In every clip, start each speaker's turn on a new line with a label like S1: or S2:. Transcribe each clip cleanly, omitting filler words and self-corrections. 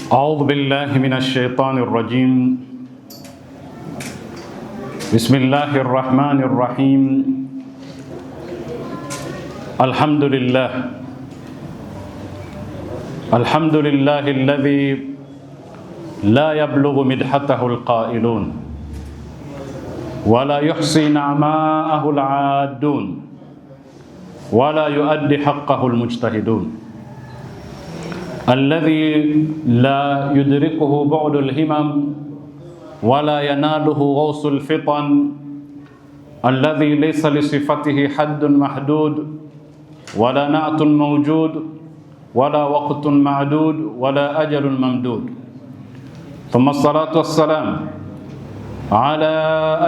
S1: أعوذ بالله من الشيطان الرجيم. بسم الله الرحمن الرحيم. الحمد لله الذي لا يبلغ مدحته القائلون ولا يحصي نعماءه العادون ولا يؤدي حقه المجتهدون، الذي لا يدركه بعد الهمم ولا يناله غوص الفطن، الذي ليس لصفته حد محدود ولا نعت موجود ولا وقت معدود ولا أجل ممدود. ثم الصلاة والسلام على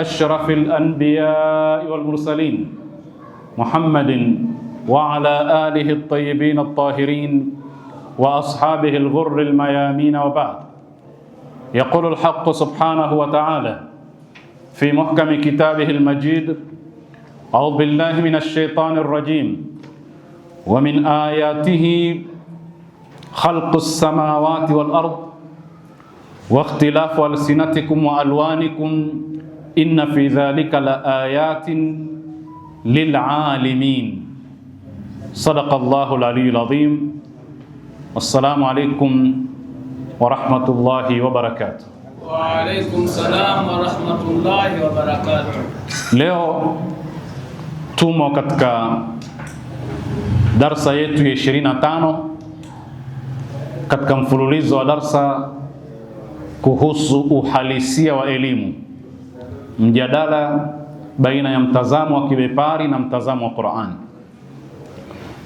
S1: أشرف الأنبياء والمرسلين محمد وعلى آله الطيبين الطاهرين وأصحابه الغر الميامين، وبعد. يقول الحق سبحانه وتعالى في محكم كتابه المجيد: أعوذ بالله من الشيطان الرجيم. ومن آياته خلق السماوات والأرض واختلاف ألسنتكم وألوانكم إن في ذلك لآيات للعالمين. صدق الله العلي العظيم. السلام عليكم ورحمة الله وبركاته.
S2: وعليكم السلام ورحمة الله وبركاته.
S1: Leo tumo katika darsa yetu ya 25 katika mfululizo wa darsa kuhusu uhalisia wa elimu, mjadala baina ya mtazamo wa kibepari na mtazamo wa Qur'an.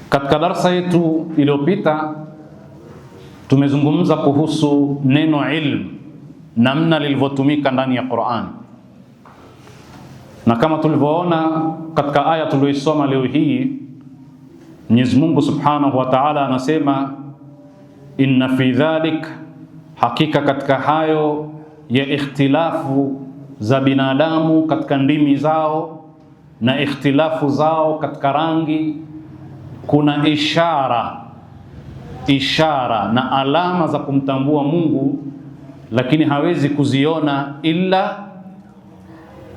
S1: Katika darsa yetu iliyopita tumezungumza kuhusu neno ilmu, namna lilivyotumika ndani ya Qur'an, na kama tulivyoona katika aya tuliyoisoma leo hii, Mwenyezi Mungu Subhanahu wa Ta'ala anasema inna fi dhalik, hakika katika hayo ya ikhtilafu za binadamu katika ndimi zao na ikhtilafu zao katika rangi, kuna ishara na alama za kumtambua Mungu, lakini hawezi kuziona ila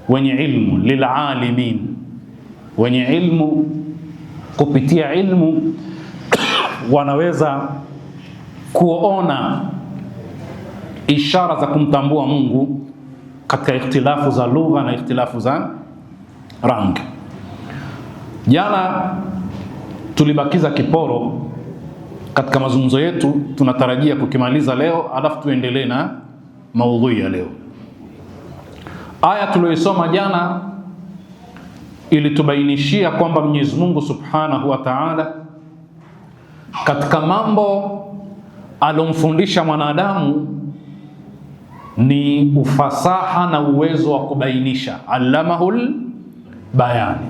S1: wenye ilmu. Lilalimin, wenye ilmu. Kupitia ilmu wanaweza kuona ishara za kumtambua Mungu katika ikhtilafu za lugha na ikhtilafu za rangi. Jana tulibakiza kiporo katika mazungumzo yetu, tunatarajia kukimaliza leo, alafu tuendelee na maudhui ya leo. Aya tuliyoisoma jana ilitubainishia kwamba Mwenyezi Mungu Subhanahu wa Ta'ala katika mambo alomfundisha mwanadamu ni ufasaha na uwezo wa kubainisha, allamahul bayani.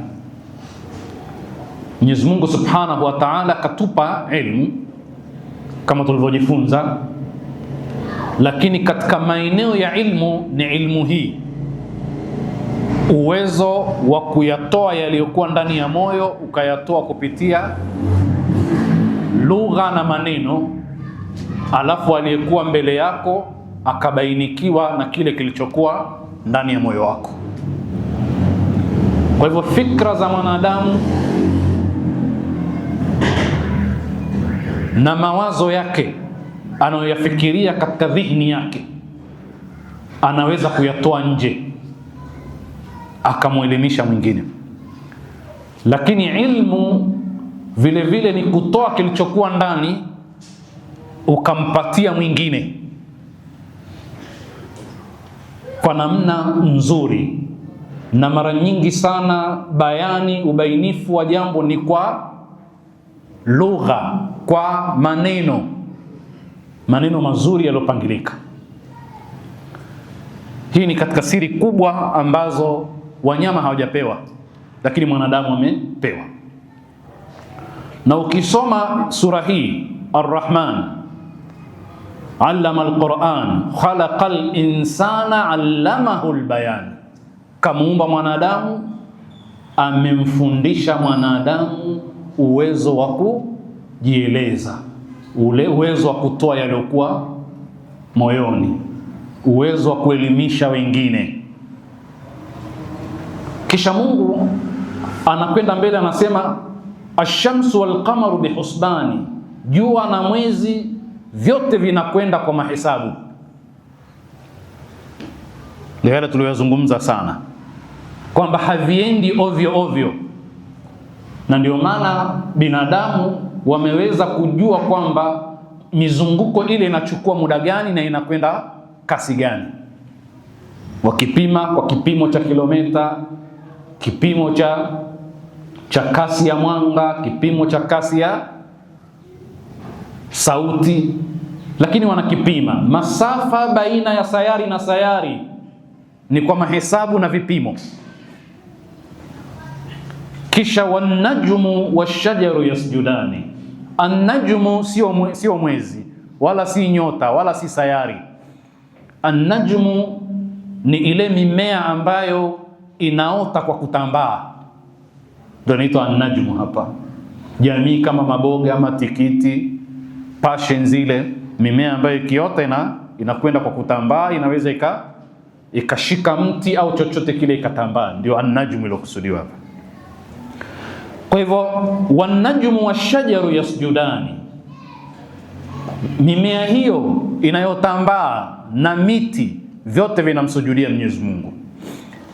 S1: Mwenyezi Mungu Subhanahu wa Ta'ala katupa ilmu kama tulivyojifunza, lakini katika maeneo ya ilmu ni ilmu hii, uwezo wa kuyatoa yaliyokuwa ndani ya moyo ukayatoa kupitia lugha na maneno, alafu aliyekuwa mbele yako akabainikiwa na kile kilichokuwa ndani ya moyo wako. Kwa hivyo fikra za mwanadamu na mawazo yake anayoyafikiria katika dhihni yake anaweza kuyatoa nje akamwelimisha mwingine, lakini ilmu vile vile ni kutoa kilichokuwa ndani ukampatia mwingine kwa namna nzuri. Na mara nyingi sana bayani, ubainifu wa jambo ni kwa lugha, kwa maneno mazuri yaliyopangilika. Hii ni katika siri kubwa ambazo wanyama hawajapewa, lakini mwanadamu amepewa. Na ukisoma sura hii Ar-Rahman, allama al-Quran, khalaqal insana allamahu al-bayan, kamuumba mwanadamu, amemfundisha mwanadamu uwezo wa kujieleza, ule uwezo wa kutoa yaliyokuwa moyoni, uwezo wa kuelimisha wengine. Kisha Mungu anakwenda mbele, anasema ash-shamsu wal-qamaru bihusbani, jua na mwezi vyote vinakwenda kwa mahesabu. Ndio yale tuliyozungumza sana kwamba haviendi ovyo ovyo, na ndio maana binadamu wameweza kujua kwamba mizunguko ile inachukua muda gani na inakwenda kasi gani, wakipima kwa kipimo cha kilomita, kipimo cha kasi ya mwanga, kipimo cha kasi ya sauti, lakini wanakipima masafa baina ya sayari na sayari ni kwa mahesabu na vipimo. Kisha wanajmu washajaru yasjudani. An-najmu sio mwezi wala si nyota wala si sayari. An-najmu ni ile mimea ambayo inaota kwa kutambaa, ndio inaitwa an-najmu hapa. Jamii kama maboga ama tikiti, passion, zile mimea ambayo ikiota inakwenda kwa kutambaa, inaweza ikashika mti au chochote kile ikatambaa, ndio an-najmu ilokusudiwa hapa. Kwa hivyo wan-najmu wash-shajaru yasjudani, mimea hiyo inayotambaa na miti vyote vinamsujudia Mwenyezi Mungu.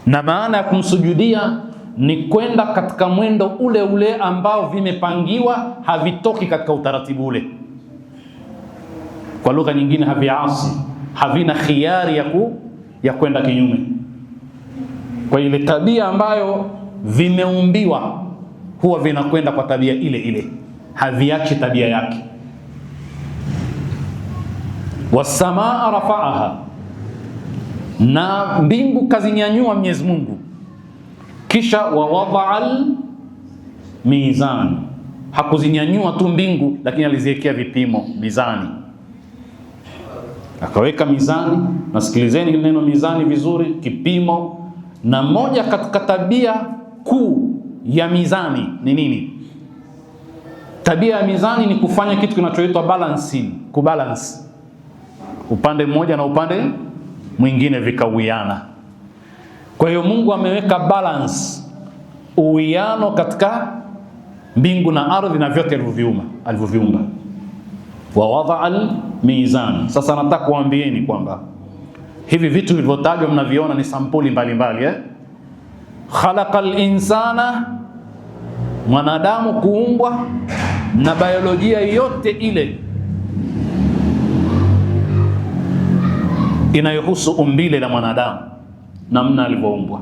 S1: Na maana ya kumsujudia ni kwenda katika mwendo ule ule ambao vimepangiwa, havitoki katika utaratibu ule. Kwa lugha nyingine, haviasi, havina khiari ya kwenda kinyume. Kwa ile tabia ambayo vimeumbiwa, huwa vinakwenda kwa tabia ile ile, haviachi tabia yake. Wasamaa rafa'aha, na mbingu kazinyanyua Mwenyezi Mungu. Kisha wawada'al mizan, hakuzinyanyua tu mbingu, lakini aliziwekea vipimo, mizani. Akaweka mizani, nasikilizeni neno mizani vizuri, kipimo. Na moja katika tabia kuu ya mizani ni nini? Tabia ya mizani ni kufanya kitu kinachoitwa balancing, kubalance upande mmoja na upande mwingine vikawiana. Kwa hiyo Mungu ameweka balance, uwiano katika mbingu na ardhi na vyote alivyoviumba. Wa wada'al mizan. Sasa nataka kuambieni kwamba hivi vitu vilivyotajwa mnaviona ni sampuli mbalimbali Khalaqal insana, mwanadamu kuumbwa, na biolojia yote ile inayohusu umbile la mwanadamu, namna alivyoumbwa.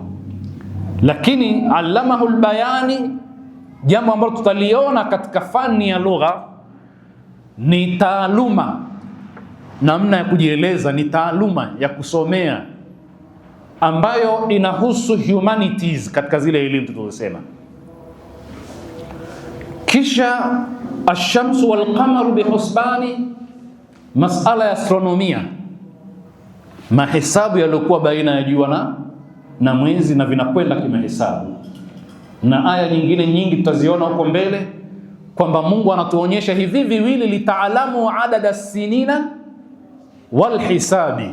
S1: Lakini allamahu albayani, jambo ambalo tutaliona katika fani ya lugha ni taaluma, namna ya kujieleza, ni taaluma ya kusomea ambayo inahusu humanities katika zile elimu tulizosema. Kisha ash-shamsu wal-qamaru bihusbani, masala ya astronomia, mahesabu yaliokuwa baina ya jua na mwezi, na vinakwenda kimahesabu. Na aya nyingine nyingi tutaziona huko mbele kwamba Mungu anatuonyesha hivi viwili, litaalamu adada sinina wal hisabi,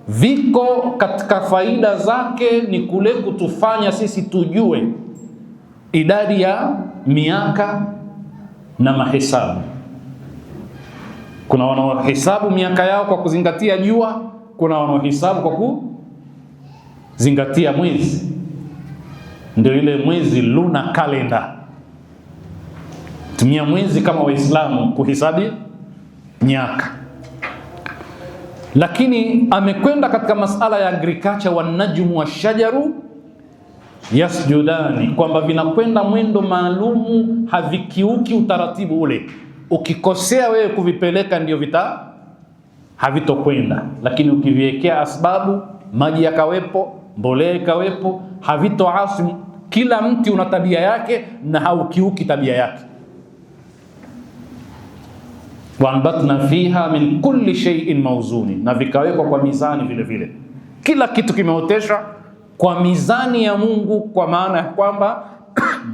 S1: viko katika faida zake ni kule kutufanya sisi tujue idadi ya miaka na mahesabu. Kuna wanaohesabu miaka yao kwa kuzingatia jua, kuna wanaohesabu kwa kuzingatia mwezi, ndio ile mwezi lunar calendar. Tumia mwezi kama Waislamu kuhesabi miaka. Lakini amekwenda katika masala ya agriculture, wan-najmu wash-shajaru yasjudani, kwamba vinakwenda mwendo maalumu, havikiuki utaratibu ule. Ukikosea wewe kuvipeleka ndio havitokwenda, lakini ukiviwekea asbabu, maji yakawepo, mbolea ikawepo, havitoasi. Kila mti una tabia yake na haukiuki tabia yake. Waanbatna fiha min kulli shay'in mawzuni, na vikawekwa kwa mizani vile vile. Kila kitu kimeoteshwa kwa mizani ya Mungu, kwa maana ya kwamba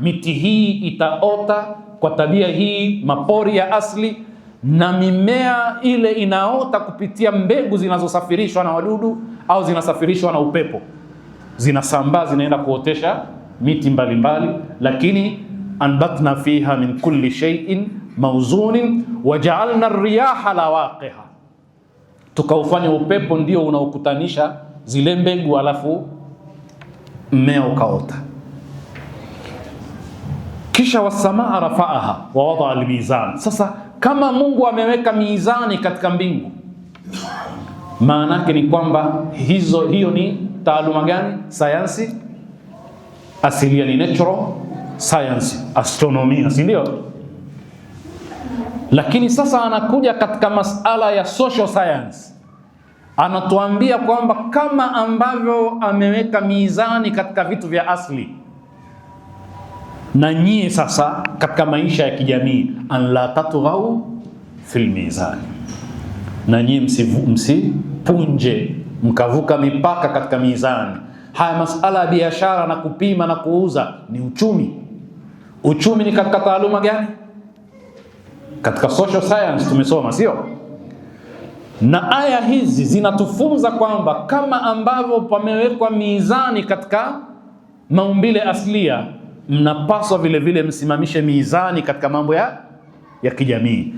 S1: miti hii itaota kwa tabia hii, mapori ya asli, na mimea ile inaota kupitia mbegu zinazosafirishwa na wadudu au zinasafirishwa na upepo, zinasambaa zinaenda kuotesha miti mbalimbali. Lakini anbatna fiha min kulli shay'in mawzunin waja'alna ar-riyaha lawaqiha, tukaufanya upepo ndio unaokutanisha zile mbegu, alafu mmea ukaota. Kisha wasamaa rafa'aha wa wada'a al-mizan. Sasa kama Mungu ameweka mizani katika mbingu, maana yake ni kwamba hiyo ni taaluma gani? Sayansi asilia, ni natural science, astronomia, si ndio? Lakini sasa anakuja katika masala ya social science, anatuambia kwamba kama ambavyo ameweka mizani katika vitu vya asili, na nyie sasa katika maisha ya kijamii, an la tatghau fil mizani, na nyie msipunje mkavuka mipaka katika mizani. Haya masala ya biashara na kupima na kuuza ni uchumi. Uchumi ni katika taaluma gani? Katika social science tumesoma, sio? Na aya hizi zinatufunza kwamba kama ambavyo pamewekwa mizani katika maumbile asilia, mnapaswa vile vile msimamishe mizani katika mambo ya kijamii.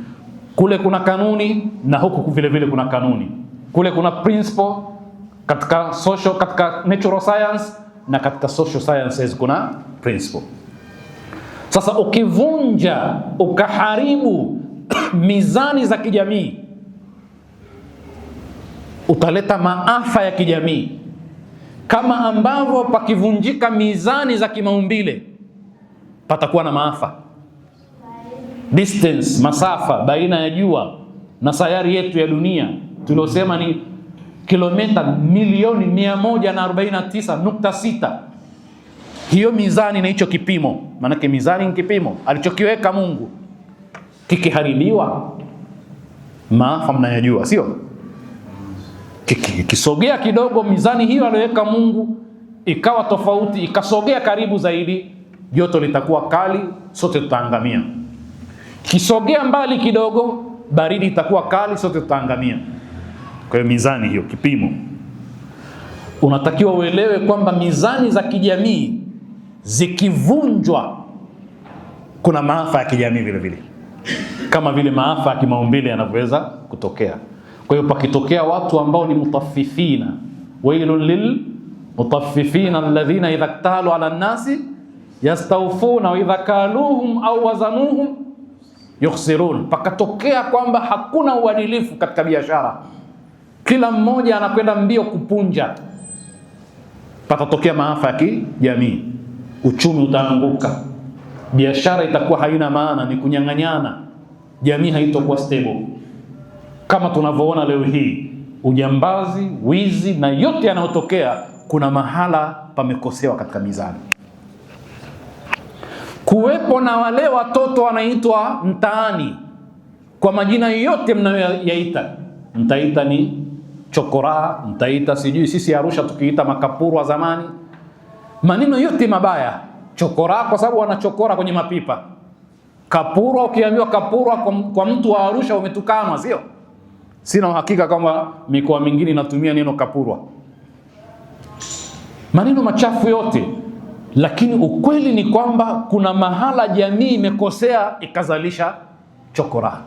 S1: Kule kuna kanuni na huku vile vile kuna kanuni. Kule kuna principle katika social, katika natural science, na katika social sciences kuna principle. Sasa ukivunja ukaharibu mizani za kijamii, utaleta maafa ya kijamii, kama ambavyo pakivunjika mizani za kimaumbile patakuwa na maafa. Distance, masafa baina ya jua na sayari yetu ya dunia tuliosema ni kilomita milioni 149.6. Hiyo mizani na hicho kipimo, maanake mizani ni kipimo alichokiweka Mungu, kikiharibiwa maafa mnayajua, sio? Kisogea kidogo mizani hiyo aliyoweka Mungu ikawa tofauti, ikasogea karibu zaidi, joto litakuwa kali, sote tutaangamia. Kisogea mbali kidogo, baridi itakuwa kali, sote tutaangamia. Kwa hiyo mizani hiyo, kipimo, unatakiwa uelewe kwamba mizani za kijamii zikivunjwa kuna maafa ya kijamii vile vile, kama vile maafa ya kimaumbile yanavyoweza kutokea. Kwa hiyo pakitokea watu ambao ni mutaffifina, wailun lil mutaffifina alladhina idha iktalu ala nnasi yastawfuna wa idha kaluhum au wazanuhum yukhsirun. Pakatokea kwamba hakuna uadilifu katika biashara, kila mmoja anakwenda mbio kupunja, patatokea maafa ya kijamii. Uchumi utaanguka, biashara itakuwa haina maana, ni kunyang'anyana, jamii haitokuwa stable. Kama tunavyoona leo hii, ujambazi, wizi na yote yanayotokea, kuna mahala pamekosewa katika mizani. Kuwepo na wale watoto wanaitwa mtaani kwa majina yote mnayoyaita, mtaita ni chokora, mtaita sijui, sisi Arusha tukiita makapuru wa zamani, maneno yote mabaya. Chokora kwa sababu wanachokora kwenye mapipa, kapurwa, ukiambiwa kapurwa kwa mtu wa Arusha umetukanwa, sio? Sina uhakika kama mikoa mingine inatumia neno kapurwa. Maneno machafu yote, lakini ukweli ni kwamba kuna mahala jamii imekosea ikazalisha chokora.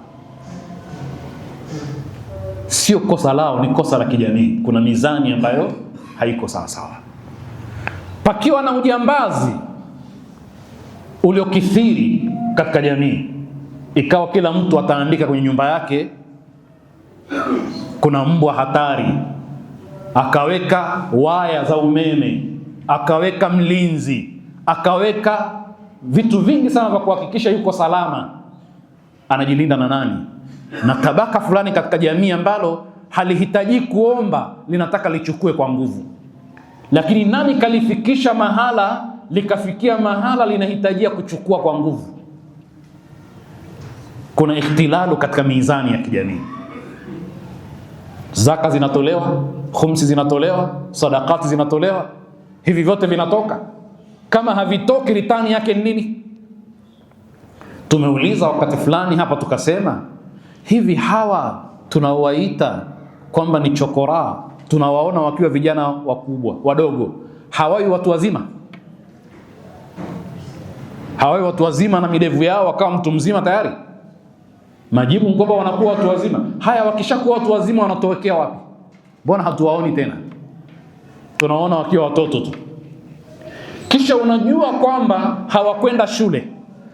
S1: Sio kosa lao, ni kosa la kijamii. Kuna mizani ambayo haiko sawa sawa. Pakiwa na ujambazi uliokithiri katika jamii, ikawa kila mtu ataandika kwenye nyumba yake kuna mbwa hatari, akaweka waya za umeme, akaweka mlinzi, akaweka vitu vingi sana vya kuhakikisha yuko salama. Anajilinda na nani? Na tabaka fulani katika jamii ambalo halihitaji kuomba, linataka lichukue kwa nguvu. Lakini nani kalifikisha mahala likafikia mahala linahitajia kuchukua kwa nguvu? Kuna ikhtilalu katika mizani ya kijamii. Zaka zinatolewa, khumsi zinatolewa, sadaqati zinatolewa, hivi vyote vinatoka. Kama havitoki, ritani yake ni nini? Tumeuliza wakati fulani hapa tukasema, hivi hawa tunawaita kwamba ni chokora, tunawaona wakiwa vijana wakubwa wadogo, hawawi watu wazima? Hawawi watu wazima na midevu yao wakawa mtu mzima tayari? Majibu ni kwamba wanakuwa watu wazima. Haya, wakishakuwa watu wazima wanatowekea wapi? Mbona hatuwaoni tena? Tunaona wakiwa watoto tu. Kisha unajua kwamba hawakwenda shule,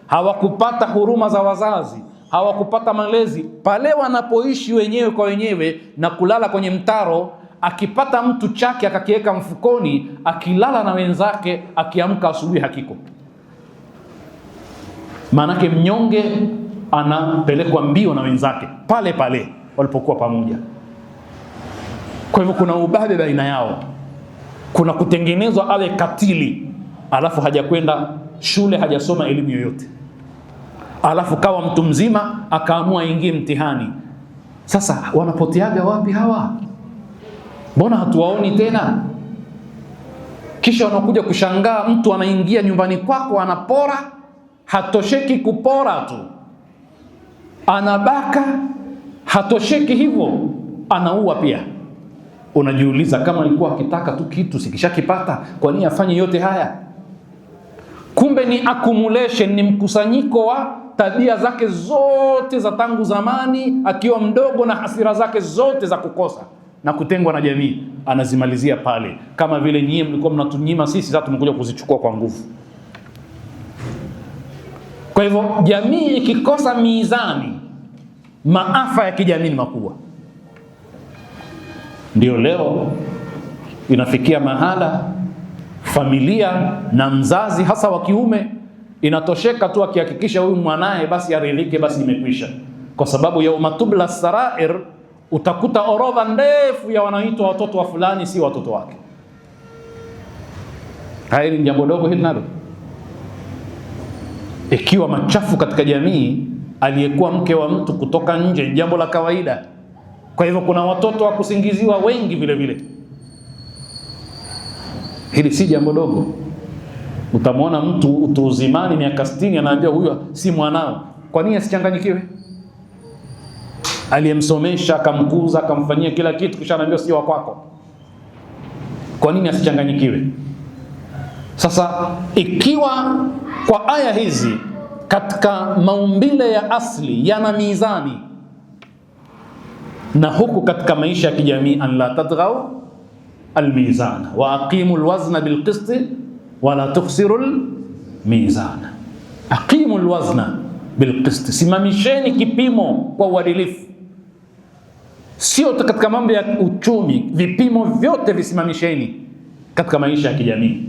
S1: hawakupata huruma za wazazi, hawakupata malezi. Pale wanapoishi wenyewe kwa wenyewe na kulala kwenye mtaro, akipata mtu chake akakiweka mfukoni, akilala na wenzake, akiamka asubuhi hakiko. Maanake mnyonge anapelekwa mbio na wenzake pale pale walipokuwa pamoja. Kwa hivyo kuna ubabe baina yao, kuna kutengenezwa awe katili, alafu hajakwenda shule, hajasoma elimu yoyote, alafu kawa mtu mzima akaamua ingie mtihani. Sasa wanapoteaga wapi hawa? Mbona hatuwaoni tena? Kisha wanakuja kushangaa, mtu anaingia nyumbani kwako anapora, hatosheki kupora tu, anabaka, hatosheki hivyo, anaua pia. Unajiuliza, kama alikuwa akitaka tu kitu sikishakipata, kwa nini afanye yote haya? Kumbe ni accumulation, ni mkusanyiko wa tabia zake zote za tangu zamani akiwa mdogo, na hasira zake zote za kukosa na kutengwa na jamii, anazimalizia pale. Kama vile nyie mlikuwa mnatunyima sisi, sasa tumekuja kuzichukua kwa nguvu. Kwa hivyo jamii ikikosa mizani, maafa ya kijamii ni makubwa. Ndio leo inafikia mahala familia na mzazi hasa wa kiume inatosheka tu akihakikisha huyu mwanae basi aridhike, basi imekwisha. Kwa sababu ya umatubla sarair, utakuta orodha ndefu ya wanaoitwa watoto wa fulani si watoto wake. Hili ni jambo dogo hili nalo. Ikiwa machafu katika jamii, aliyekuwa mke wa mtu kutoka nje, jambo la kawaida. Kwa hivyo kuna watoto wa kusingiziwa wengi vile vile. Hili si jambo dogo. Utamwona mtu utu uzimani miaka 60 anaambia huyo si mwanao. Kwa nini asichanganyikiwe? Aliyemsomesha, akamkuza, akamfanyia kila kitu, kisha anaambia si wa kwako. Kwa nini asichanganyikiwe? Sasa ikiwa kwa aya hizi katika maumbile ya asli yana mizani, na huku katika maisha ya kijamii, an la tadghaw almizana wa aqimu alwazna bilqisti wa la tukhsiru almizana. Aqimu alwazna bilqisti, simamisheni kipimo kwa uadilifu. Sio katika mambo ya uchumi, vipimo vyote visimamisheni katika maisha ya kijamii,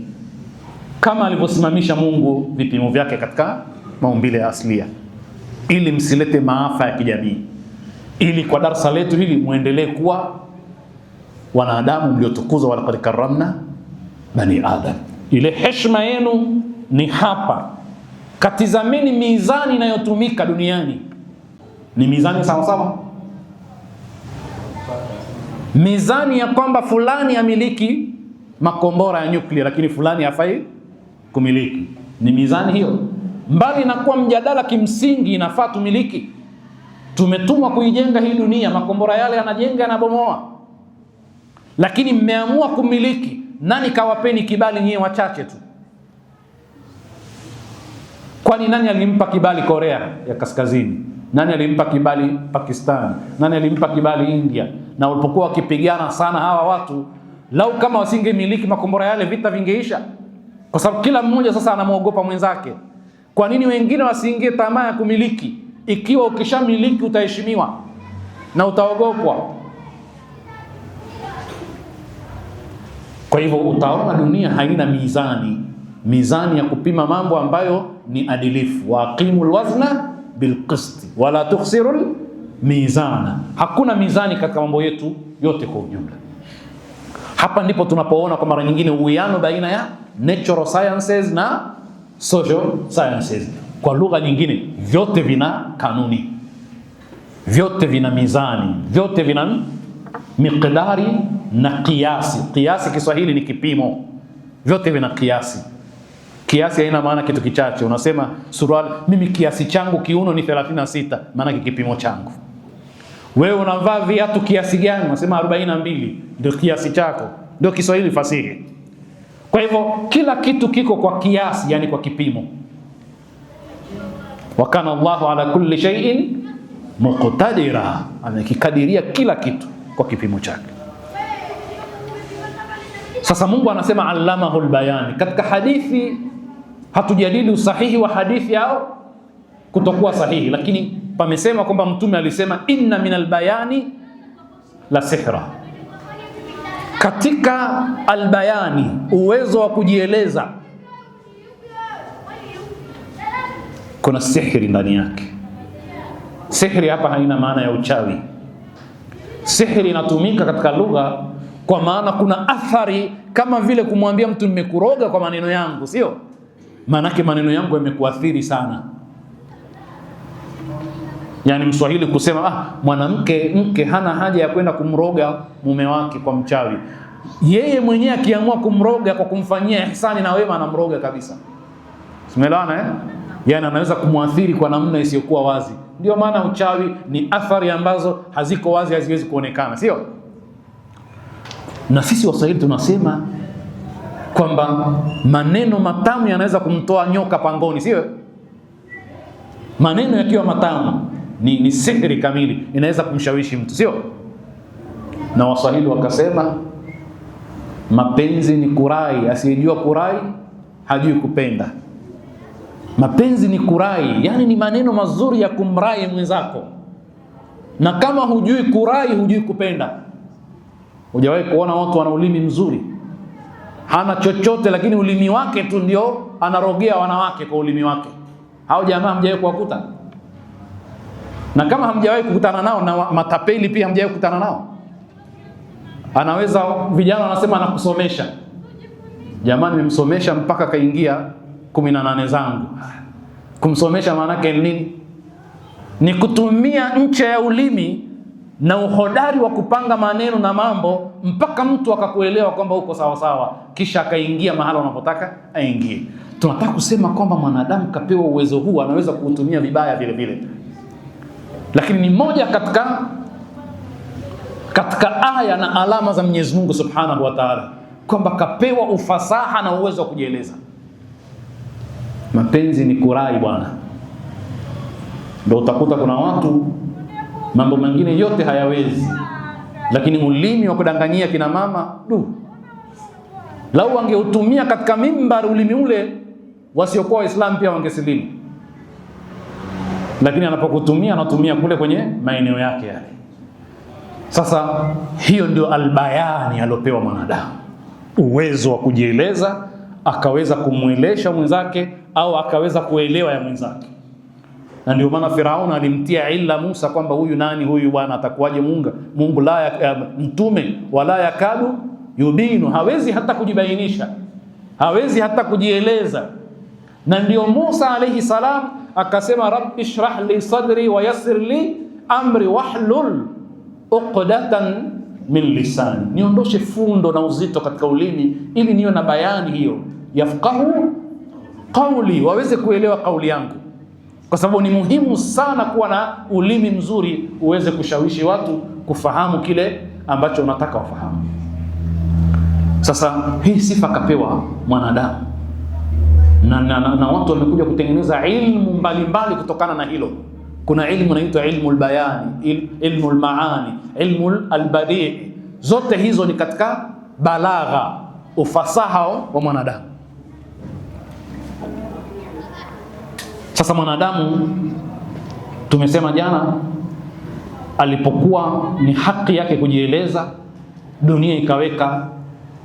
S1: kama alivyosimamisha Mungu vipimo vyake katika maumbile ya aslia, ili msilete maafa ya kijamii, ili kwa darasa letu hili muendelee kuwa wanadamu mliotukuzwa, walaqad karramna bani adam. Ile heshima yenu ni hapa. Katizameni mizani inayotumika duniani, ni mizani sawa sawa? Mizani ya kwamba fulani amiliki makombora ya nyuklia lakini fulani hafai kumiliki, ni mizani hiyo? Mbali na kuwa mjadala kimsingi inafaa tumiliki, tumetumwa kuijenga hii dunia, makombora yale yanajenga, yanabomoa, lakini mmeamua kumiliki. Nani kawapeni kibali nyie wachache tu? Kwani nani alimpa kibali Korea ya Kaskazini? Nani alimpa kibali Pakistan? Nani alimpa kibali India? Na walipokuwa wakipigana sana hawa watu, lau kama wasingemiliki makombora yale, vita vingeisha, kwa sababu kila mmoja sasa anamuogopa mwenzake. Kwa nini wengine wasiingie tamaa ya kumiliki, ikiwa ukishamiliki utaheshimiwa na utaogopwa? Kwa hivyo utaona dunia haina mizani ya kupima mambo ambayo ni adilifu. Wa aqimul wazna bilqisti wala tukhsirul mizana. Hakuna mizani katika mambo yetu yote kwa ujumla. Hapa ndipo tunapoona kwa mara nyingine uwiano baina ya natural sciences na social sciences. Kwa lugha nyingine, vyote vina kanuni, vyote vina mizani, vyote vina miqdari na kiasi. Kiasi Kiswahili ni kipimo, vyote vina kiasi. Kiasi haina maana kitu kichache. Unasema suruali, mimi kiasi changu kiuno ni 36, maana kipimo changu. Wewe unavaa viatu kiasi gani? Unasema 42 ndio kiasi chako. Ndio Kiswahili fasihi. Kwa hivyo kila kitu kiko kwa kiasi, yani kwa kipimo. Wa kana Allahu ala kulli shay'in muqtadira, amekikadiria kila kitu kwa kipimo chake. Sasa Mungu anasema allamahul bayan. Katika hadithi hatujadili usahihi wa hadithi au kutokuwa sahihi, lakini pamesema kwamba Mtume alisema inna minal bayani la sihra. Katika albayani, uwezo wa kujieleza, kuna sihri ndani yake. Sihri hapa haina maana ya uchawi. Sihri inatumika katika lugha kwa maana kuna athari, kama vile kumwambia mtu nimekuroga kwa maneno yangu, sio? Maanake maneno yangu yamekuathiri sana. Yani Mswahili kusema mwanamke hana haja ya kwenda kumroga mume wake kwa mchawi. Yeye mwenyewe akiamua kumroga kwa kumfanyia ihsani na wema, anamroga kabisa. Simelana Yani anaweza kumwathiri kwa namna isiyokuwa wazi. Ndio maana uchawi ni athari ambazo haziko wazi, haziwezi kuonekana, sio? Na sisi Waswahili tunasema kwamba maneno matamu yanaweza kumtoa nyoka pangoni, sio? Maneno yakiwa matamu ni sihiri kamili, inaweza kumshawishi mtu, sio? Na Waswahili wakasema mapenzi ni kurai, asiyejua kurai hajui kupenda. Mapenzi ni kurai, yani ni maneno mazuri ya kumrai mwenzako. Na kama hujui kurai, hujui kupenda. Hujawahi kuona watu wana ulimi mzuri, hana chochote lakini ulimi wake tu ndio anarogea wanawake kwa ulimi wake? Hao jamaa hamjawahi kuwakuta? Na kama hamjawahi kukutana nao, na matapeli pia hamjawahi kukutana nao, anaweza, vijana wanasema anakusomesha. Jamani, nimemsomesha mpaka kaingia 18 zangu. Kumsomesha maana yake nini? Ni kutumia ncha ya ulimi na uhodari wa kupanga maneno na mambo mpaka mtu akakuelewa kwamba uko sawa sawa, kisha akaingia mahala unapotaka aingie. Tunataka kusema kwamba mwanadamu kapewa uwezo huu, anaweza kuutumia vibaya vile vile. Lakini ni moja katika aya na alama za Mwenyezi Mungu Subhanahu wa Ta'ala kwamba kapewa ufasaha na uwezo wa kujieleza. Mapenzi ni kurai bwana. Ndio utakuta kuna watu mambo mengine yote hayawezi, lakini ulimi wa kudanganyia kina mama, lau wangeutumia katika mimbar ulimi ule, wasiokuwa Waislamu pia wangesilimu. Lakini anapokutumia, anatumia kule kwenye maeneo yake yale. Sasa hiyo ndio albayani aliopewa mwanadamu, uwezo wa kujieleza, akaweza kumwelesha mwenzake au akaweza kuelewa ya mwenzake. Na ndio maana Firauni alimtia ila Musa kwamba huyu nani huyu bwana, atakuwaje Mungu mtume wala yakadu yubinu, hawezi hata kujibainisha, hawezi hata kujieleza. Na ndio Musa alayhi salam akasema rabbi shrah li sadri wa yassir li amri wahlul uqdatan min lisani, niondoshe fundo na uzito katika ulimi ili niwe na bayani hiyo, yafqahu qawli, waweze kuelewa kauli yangu. Kwa sababu ni muhimu sana kuwa na ulimi mzuri uweze kushawishi watu kufahamu kile ambacho unataka wafahamu. Sasa hii sifa kapewa mwanadamu, na watu wamekuja kutengeneza ilmu mbalimbali kutokana na hilo. Kuna ilmu inaitwa ilmu albayani, ilmu almaani, ilmu albadii. Zote hizo ni katika balagha, ufasaha wa mwanadamu. Sasa mwanadamu tumesema jana, alipokuwa ni haki yake kujieleza, dunia ikaweka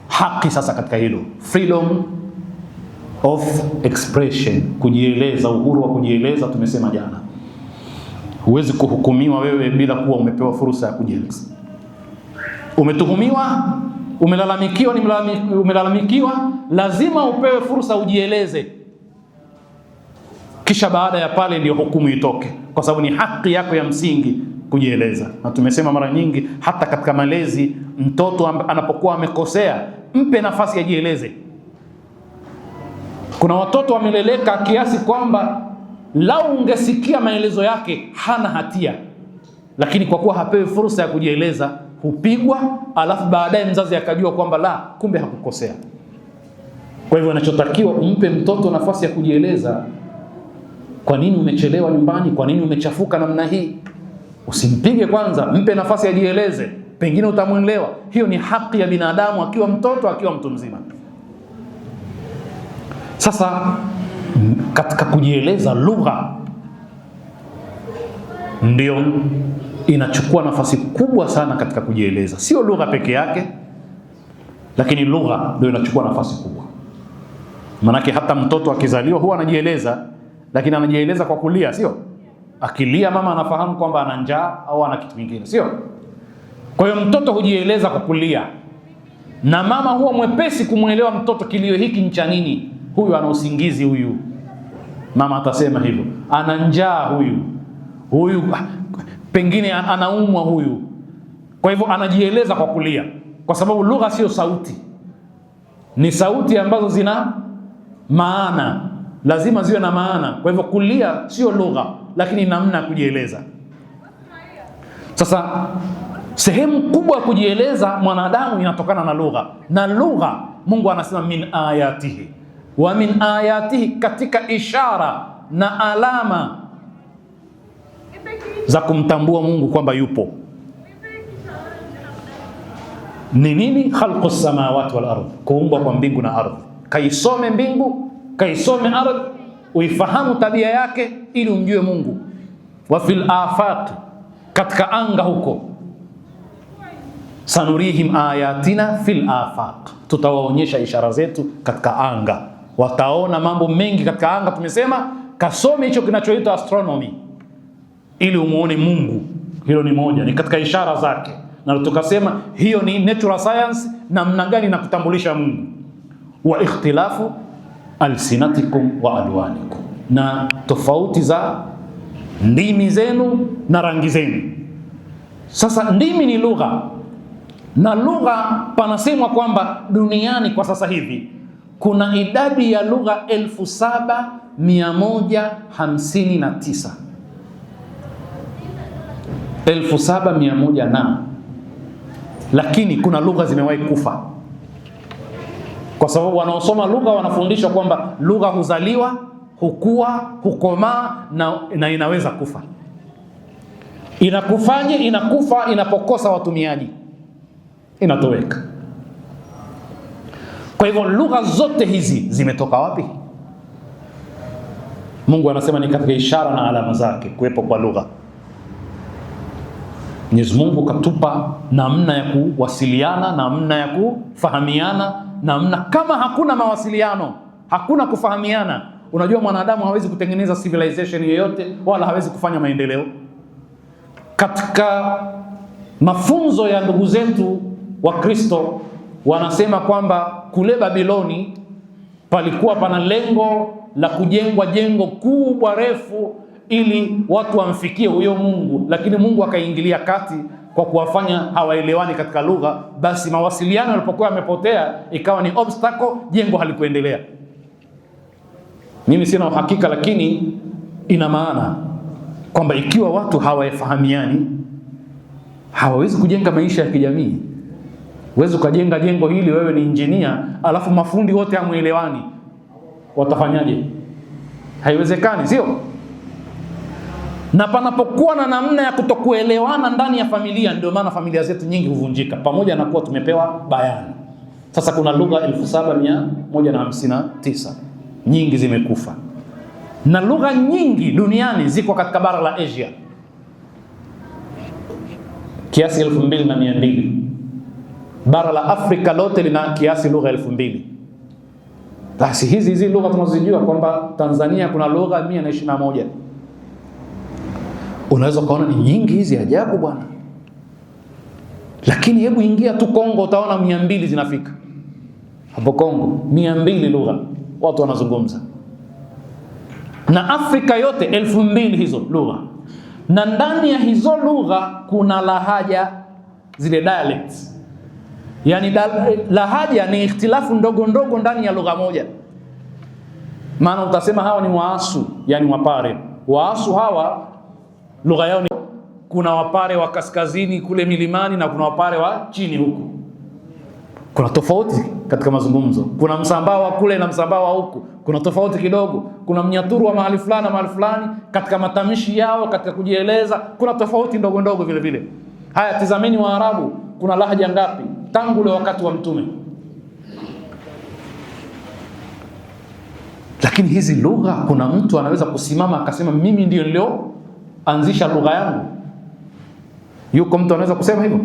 S1: haki sasa katika hilo, freedom of expression, kujieleza, uhuru wa kujieleza. Tumesema jana huwezi kuhukumiwa wewe bila kuwa umepewa fursa ya kujieleza. Umetuhumiwa, umelalamikiwa, lazima upewe fursa ujieleze. Kisha baada ya pale ndio hukumu itoke, kwa sababu ni haki yako ya msingi kujieleza. Na tumesema mara nyingi, hata katika malezi, mtoto anapokuwa amekosea, mpe nafasi ajieleze. Kuna watoto wameleleka kiasi kwamba lau ungesikia maelezo yake hana hatia, lakini kwa kuwa hapewi fursa ya kujieleza hupigwa, alafu baadaye mzazi akajua kwamba la, kumbe hakukosea. Kwa hivyo inachotakiwa umpe mtoto nafasi ya kujieleza. Kwa nini umechelewa nyumbani? Kwa nini umechafuka namna hii? Usimpige kwanza, mpe nafasi ajieleze, pengine utamuelewa. Hiyo ni haki ya binadamu, akiwa mtoto, akiwa mtu mzima. Sasa katika kujieleza, lugha ndio inachukua nafasi kubwa sana katika kujieleza. Sio lugha peke yake, lakini lugha ndio inachukua nafasi kubwa. Manake hata mtoto akizaliwa huwa anajieleza, lakini anajieleza kwa kulia, sio? Akilia mama anafahamu kwamba ana njaa au ana kitu kingine, sio? Kwa hiyo mtoto hujieleza kwa kulia, na mama huwa mwepesi kumuelewa mtoto, kilio hiki ni cha nini? Huyu ana usingizi huyu. Mama atasema hivyo. Ana njaa huyu pengine anaumwa huyu. Kwa hivyo anajieleza kwa kulia, kwa sababu lugha sio sauti, ni sauti ambazo zina maana, lazima ziwe na maana. Kwa hivyo kulia sio lugha, lakini namna ya kujieleza. Sasa sehemu kubwa ya kujieleza mwanadamu inatokana na lugha, na lugha Mungu anasema min ayatihi wa min ayatihi, katika ishara na alama za kumtambua Mungu kwamba yupo. Ni nini? Khalqus samawati wal ardh, kuumbwa kwa mbingu na ardhi. Kaisome mbingu, kaisome ardhi, uifahamu tabia yake ili umjue Mungu. Wa fil afaq, katika anga huko. Sanurihim ayatina fil afaq, tutawaonyesha ishara zetu katika anga. Wataona mambo mengi katika anga. Tumesema kasome hicho kinachoitwa astronomy ili umuone Mungu. Hilo ni moja, ni katika ishara zake. Na tukasema hiyo ni natural science, namna gani na kutambulisha Mungu. Wa ikhtilafu alsinatikum wa alwanikum, na tofauti za ndimi zenu na rangi zenu. Sasa ndimi ni lugha, na lugha panasemwa kwamba duniani kwa sasa hivi kuna idadi ya lugha 7159. 7100 na, lakini kuna lugha zimewahi kufa, kwa sababu wanaosoma lugha wanafundishwa kwamba lugha huzaliwa, hukua, hukomaa na inaweza kufa. Inakufaje? Inakufa inapokosa watumiaji, inatoweka. Kwa hivyo lugha zote hizi zimetoka wapi? Mungu anasema ni katika ishara na alama zake kuwepo kwa lugha. Mwenyezi Mungu katupa namna ya kuwasiliana, namna ya kufahamiana, namna. Kama hakuna mawasiliano, hakuna kufahamiana, unajua mwanadamu hawezi kutengeneza civilization yoyote, wala hawezi kufanya maendeleo. Katika mafunzo ya ndugu zetu wa Kristo wanasema kwamba kule Babiloni palikuwa pana lengo la kujengwa jengo kubwa refu ili watu wamfikie huyo Mungu, lakini Mungu akaingilia kati kwa kuwafanya hawaelewani katika lugha. Basi mawasiliano yalipokuwa yamepotea, ikawa ni obstacle, jengo halikuendelea. Mimi sina uhakika, lakini ina maana kwamba ikiwa watu hawafahamiani, hawawezi kujenga maisha ya kijamii. Huwezi ukajenga jengo hili, wewe ni injinia, alafu mafundi wote hamuelewani, watafanyaje? Haiwezekani, sio? Na panapokuwa na namna ya kutokuelewana ndani ya familia, ndio maana familia zetu nyingi huvunjika, pamoja na kuwa tumepewa bayani. Sasa kuna lugha 7159, nyingi zimekufa, na lugha nyingi duniani ziko katika bara la Asia, kiasi 2200. Bara la Afrika lote lina kiasi lugha 2000. Basi hizi lugha tunazojua kwamba Tanzania kuna lugha 121. Unaweza kuona ni nyingi hizi, ajabu bwana. Lakini hebu ingia tu Kongo, utaona 200 zinafika. Hapo Kongo 200 lugha watu wanazungumza, na Afrika yote 2000 hizo lugha. Na ndani ya hizo lugha kuna lahaja, zile dialects. Yani lahaja ni ikhtilafu ndogo ndogo ndani ya lugha moja. Maana utasema hawa ni Waasu, yani Wapare. Waasu hawa lugha yao ni kuna Wapare wa kaskazini kule milimani na kuna Wapare wa chini huku. Kuna tofauti katika mazungumzo. Kuna Msambaa wa kule na Msambaa wa huku, kuna tofauti kidogo. Kuna Mnyaturu wa mahali fulani na mahali fulani, katika matamshi yao, katika kujieleza kuna tofauti ndogo ndogo vile vile. Haya, tizameni Waarabu, kuna lahaja ngapi tangu ule wakati wa Mtume? Lakini hizi lugha, kuna mtu anaweza kusimama akasema mimi ndio nilioanzisha lugha yangu? Yuko mtu anaweza kusema hivyo?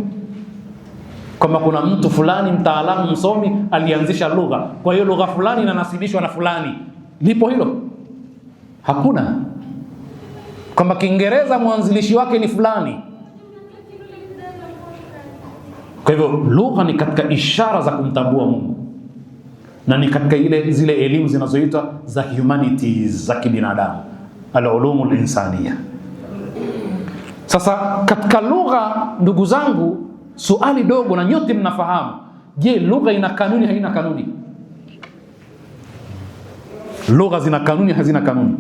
S1: Kwamba kuna mtu fulani mtaalamu msomi alianzisha lugha, kwa hiyo lugha fulani inanasibishwa na fulani. Lipo hilo? Hakuna. Kwamba Kiingereza mwanzilishi wake ni fulani. Kwa hivyo lugha ni katika ishara za kumtambua Mungu, na ni katika zile elimu zinazoitwa za humanities za kibinadamu, al-ulumul insaniya. Sasa katika lugha, ndugu zangu, suali dogo na nyote mnafahamu, je, lugha ina kanuni haina kanuni? Lugha zina kanuni hazina kanuni?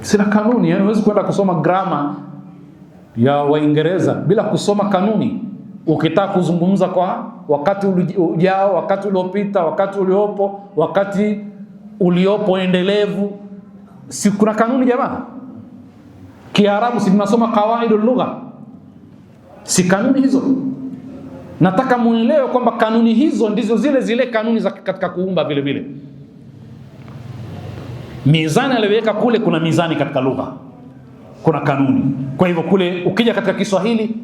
S1: Sina kanuni. Yani huwezi kwenda kusoma grama ya Waingereza bila kusoma kanuni. Ukitaka kuzungumza kwa wakati ujao, wakati uliopita, wakati uliopo, wakati uliopo endelevu, si kuna kanuni jamaa? Kiarabu si tunasoma kawaidul lugha, si kanuni hizo? Nataka muelewe kwamba kanuni hizo ndizo zile kanuni za katika kuumba vile vile. Mizani aliweka kule, kuna mizani katika lugha, kuna kanuni. Kwa hivyo kule ukija katika Kiswahili,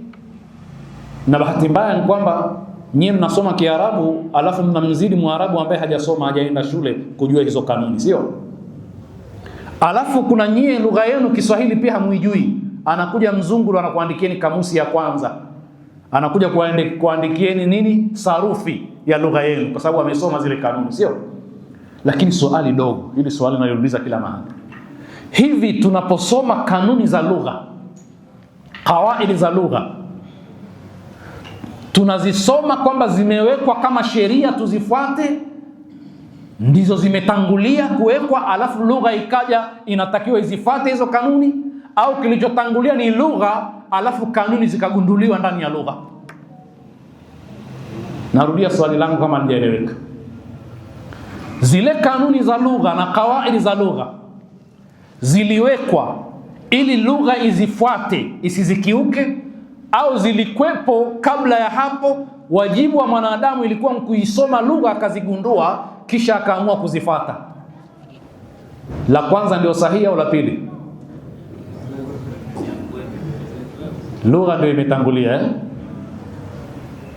S1: na bahati mbaya ni kwamba nyinyi mnasoma Kiarabu alafu mnamzidi Mwarabu ambaye hajasoma, hajaenda shule kujua hizo kanuni, sio? Alafu kuna nyie lugha yenu Kiswahili pia hamuijui. Anakuja mzungu anakuandikieni kamusi ya kwanza, anakuja kuandikieni nini, sarufi ya lugha yenu, kwa sababu amesoma zile kanuni, sio? Lakini swali dogo, hili swali naliuliza kila mahali. Hivi tunaposoma kanuni za lugha, kawaidi za lugha, tunazisoma kwamba zimewekwa kama sheria tuzifuate, ndizo zimetangulia kuwekwa, alafu lugha ikaja inatakiwa izifuate hizo kanuni, au kilichotangulia ni lugha alafu kanuni zikagunduliwa ndani ya lugha? Narudia swali langu kama halijaeleweka. Zile kanuni za lugha na kawaidi za lugha ziliwekwa ili lugha izifuate isizikiuke, au zilikwepo kabla ya hapo? Wajibu wa mwanadamu ilikuwa kuisoma lugha akazigundua kisha akaamua kuzifuata? La kwanza ndio sahihi au la pili? Lugha ndio imetangulia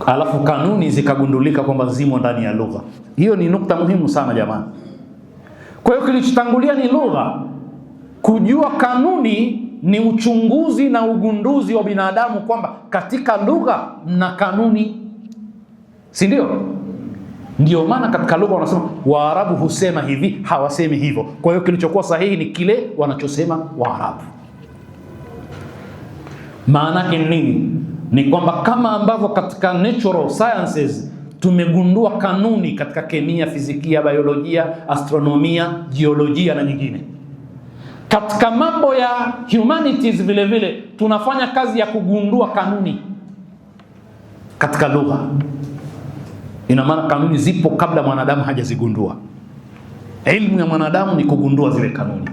S1: alafu kanuni zikagundulika kwamba zimo ndani ya lugha. Hiyo ni nukta muhimu sana jamani. Kwa hiyo kilichotangulia ni lugha. Kujua kanuni ni uchunguzi na ugunduzi wa binadamu kwamba katika lugha mna kanuni, si ndio? Ndio maana katika lugha wanasema Waarabu husema hivi, hawasemi hivyo. Kwa hiyo kilichokuwa sahihi ni kile wanachosema Waarabu. Maana yake nini? Ni kwamba kama ambavyo katika natural sciences tumegundua kanuni katika kemia, fizikia, biolojia, astronomia, jiolojia na nyingine, katika mambo ya humanities vile vile tunafanya kazi ya kugundua kanuni katika lugha. Ina maana kanuni zipo kabla mwanadamu hajazigundua. Elimu ya mwanadamu ni kugundua zile kanuni.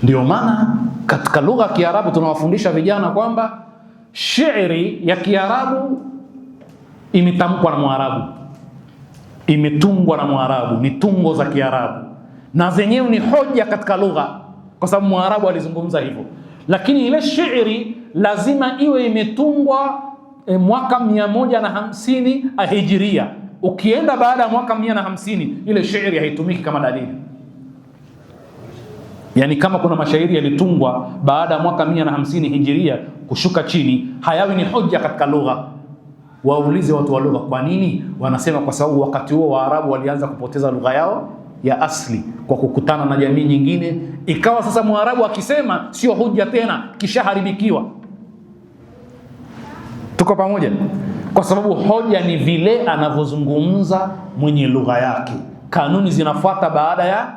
S1: Ndio maana katika lugha ya Kiarabu tunawafundisha vijana kwamba shairi ya Kiarabu imetamkwa na Mwarabu, imetungwa na Mwarabu, ni tungo za Kiarabu, na zenyewe ni hoja katika lugha kwa sababu Mwarabu alizungumza hivyo. Lakini ile shairi lazima iwe imetungwa mwaka 150 Hijiria. Ukienda baada ya mwaka 150 ile shairi haitumiki kama dalili. Yani kama kuna mashairi yalitungwa baada ya mwaka 150 Hijiria kushuka chini, hayawi ni hoja katika lugha. Waulize watu wa lugha kwa nini? Wanasema kwa sababu wakati huo Waarabu walianza kupoteza lugha yao ya asli kwa kukutana na jamii nyingine, ikawa sasa Mwarabu akisema sio hoja tena, kishaharibikiwa. Tuko pamoja? Kwa sababu hoja ni vile anavyozungumza mwenye lugha yake. Kanuni zinafuata baada ya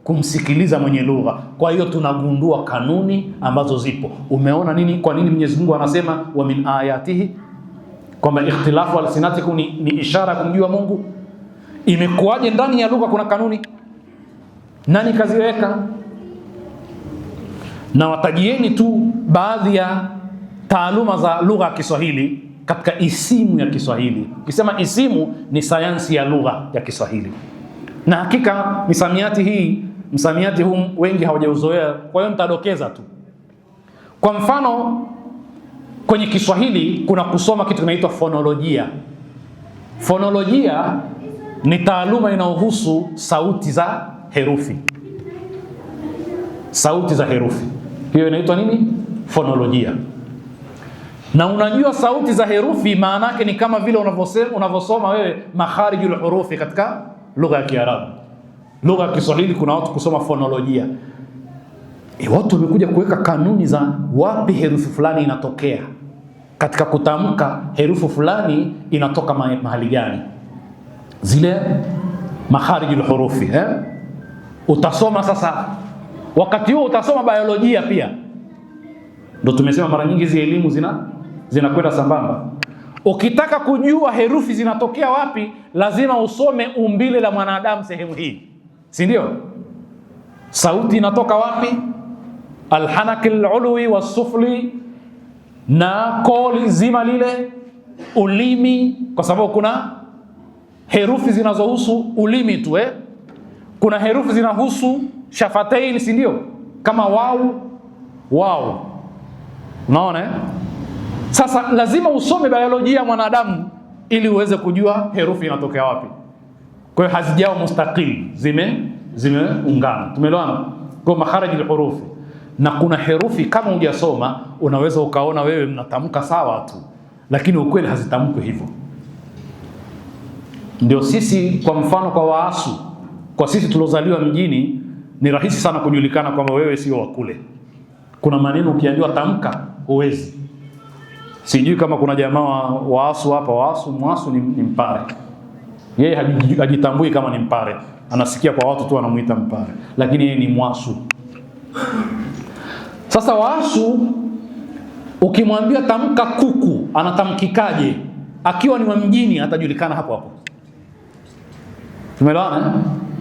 S1: kumsikiliza mwenye lugha. Kwa hiyo tunagundua kanuni ambazo zipo. Umeona nini? Kwa nini Mwenyezi Mungu anasema wa min ayatihi, kwamba ikhtilafu alsinatikum ni ishara kumjua Mungu? Imekuwaje ndani ya lugha kuna kanuni? Nani kaziweka? Na watajieni tu baadhi ya taaluma za lugha ya Kiswahili katika isimu ya Kiswahili. Ukisema isimu ni sayansi ya lugha ya Kiswahili, na hakika msamiati huu wengi hawajauzoea, kwa hiyo nitadokeza tu. Kwa mfano, kwenye Kiswahili kuna kusoma kitu kinaitwa fonolojia. Fonolojia ni taaluma inayohusu sauti za herufi. Sauti za herufi, hiyo inaitwa nini? Fonolojia. Na unajua sauti za herufi maana yake ni kama vile unavyosoma wewe makharijul hurufi katika lugha ya Kiarabu. Lugha ya Kiswahili kuna watu kusoma fonolojia. Watu wamekuja kuweka kanuni za wapi herufi fulani inatokea. Katika kutamka herufi fulani inatoka mahali gani. Zile makharijul hurufi, utasoma sasa. Wakati huo utasoma biolojia pia. Ndio tumesema mara nyingi hizi elimu zinakwenda sambamba. Ukitaka kujua herufi zinatokea wapi, lazima usome umbile la mwanadamu sehemu hii, si ndio? Sauti inatoka wapi? Alhanakil ulwi wasufli, na koli zima lile, ulimi, kwa sababu kuna herufi zinazohusu ulimi tu, kuna herufi zinahusu shafatain, si ndio? Kama wau. Unaona? Sasa lazima usome biolojia ya mwanadamu ili uweze kujua herufi inatokea wapi. Kwa hiyo hazijao mustaqil, zimeungana. Tumeelewana? Kwa makharijul hurufi. Na kuna herufi kama hujasoma unaweza ukaona wewe mnatamka sawa tu, lakini ukweli hazitamkwi hivyo. Ndio sisi kwa mfano kwa Waasu, kwa sisi tuliozaliwa mjini ni rahisi sana kujulikana kwamba wewe sio wa kule. Kuna maneno ukiambiwa tamka huwezi. Sijui kama kuna jamaa wa Waasu hapa. Mwasu ni Mpare. Yeye hajitambui kama ni Mpare. Anasikia kwa watu tu anamuita Mpare, lakini yeye ni Mwasu. Sasa Waasu ukimwambia tamka kuku, anatamkikaje? Akiwa ni wa mjini atajulikana hapo hapo. Tumeelewana?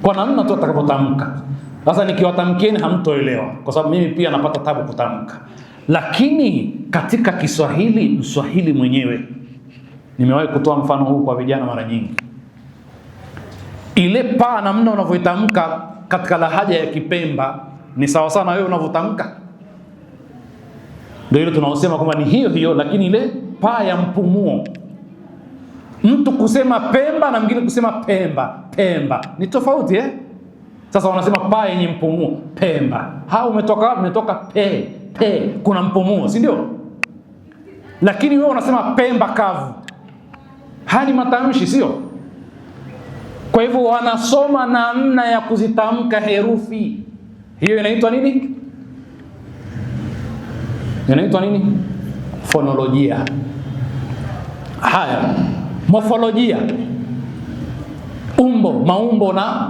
S1: Kwa namna tu atakapotamka. Sasa nikiwatamkieni hamtoelewa, kwa sababu mimi pia napata tabu kutamka. Lakini katika Kiswahili, Mswahili mwenyewe, nimewahi kutoa mfano huu kwa vijana mara nyingi. Ile pa namna unavyoitamka katika lahaja ya Kipemba ni sawa sana wewe unavyotamka. Ndio ile tunaosema kwamba ni hiyo, lakini ile pa ya mpumuo. Mtu kusema Pemba na mwingine kusema Pemba ni tofauti, Sasa wanasema pa yenye mpumuo, Pemba. Hao umetoka pe, kuna mpumuo, si ndio? Lakini wewe unasema Pemba kavu. Hali matamshi, sio? Kwa hivyo wanasoma namna ya kuzitamka herufi. Hiyo inaitwa nini? Fonolojia. Haya, morfolojia. Maumbo na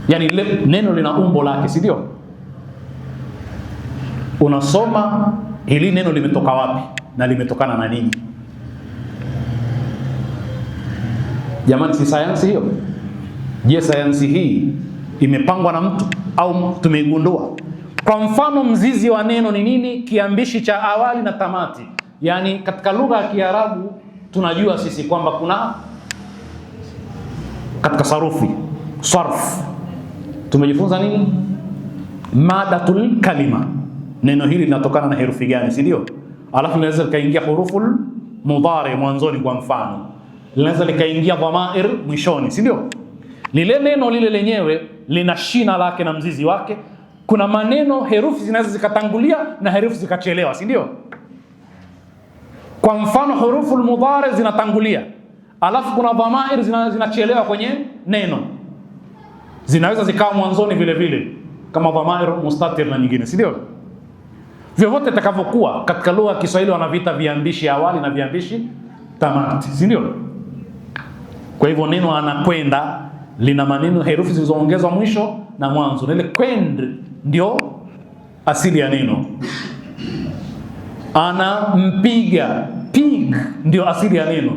S1: yani neno lina umbo lake, si ndio? Unasoma hili neno limetoka wapi na limetokana na nini. Jamani, si sayansi hiyo? Je, sayansi hii imepangwa na mtu au tumeigundua? Kwa mfano, mzizi wa neno ni nini? Kiambishi cha awali na tamati. Yani katika lugha ya Kiarabu tunajua sisi kwamba kuna katika sarufi, sarf, tumejifunza nini? Madatul kalima. Neno hili linatokana na herufi gani, si ndio? Alafu linaweza likaingia huruful mudhari mwanzoni, kwa mfano linaweza likaingia dhamair mwishoni, si ndio? Lile neno lile lenyewe lina shina lake na mzizi wake. Kuna maneno herufi zinaweza zikatangulia na herufi zikachelewa, si ndio? Kwa mfano huruful mudhari zinatangulia, alafu kuna dhamair zinachelewa kwenye neno. Zinaweza zikawa mwanzoni vile vile kama dhamair mustatir na nyingine, si ndio? Vyovyote itakavyokuwa, katika lugha ya Kiswahili wanavita viambishi awali na viambishi tamati, si ndio? Kwa hivyo neno anakwenda lina maneno herufi zilizoongezwa mwisho na mwanzo, na ile kwend ndio asili ya neno. Anampiga, pig ndio asili ya neno,